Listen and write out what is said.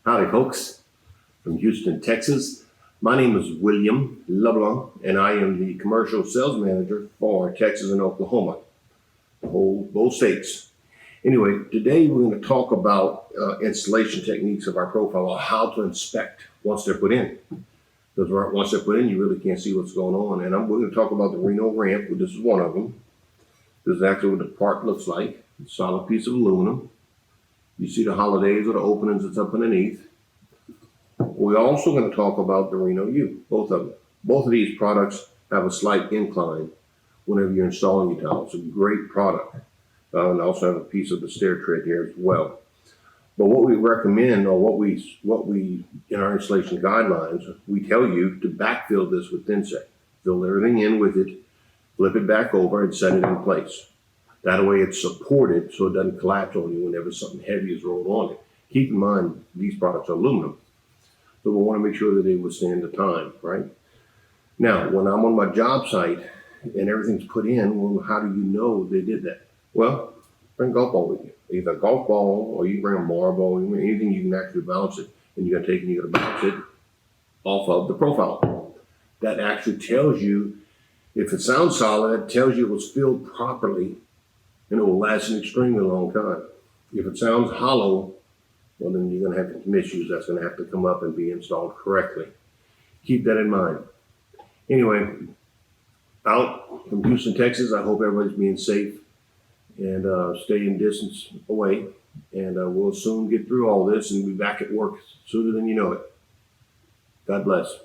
Howdy, folks, from Houston, Texas. My name is William Leblanc, and I am the commercial sales manager for Texas and Oklahoma, both states. Anyway, today we're going to talk about installation techniques of our profile, or how to inspect once they're put in. Because once they're put in, you really can't see what's going on. And we're going to talk about the Reno-Ramp. This is one of them. This is actually what the part looks like. It's a solid piece of aluminum. You see the holidays or the openings that's up underneath. We're also going to talk about the Reno-U, both of them. Both of these products have a slight incline whenever you're installing your tile. It's a great product. And I also have a piece of the stair tread here as well. But what we recommend, or what we in our installation guidelines, we tell you to backfill this with thinset. Fill everything in with it, flip it back over, and set it in place. That way it's supported so it doesn't collapse on you whenever something heavy is rolled on it. Keep in mind, these products are aluminum. So we want to make sure that they withstand the time, right? Now, when I'm on my job site and everything's put in, well, how do you know they did that? Well, bring a golf ball with you. Either a golf ball, or you bring a marble, anything you can actually bounce it. And you're going to take and you're going to bounce it off of the profile. That actually tells you, if it sounds solid, it tells you it was filled properly and it will last an extremely long time. If it sounds hollow, well, then you're going to have some issues. That's going to have to come up and be installed correctly. Keep that in mind. Anyway, out from Houston, Texas, I hope everybody's being safe and staying distance away. And we'll soon get through all this and be back at work sooner than you know it. God bless.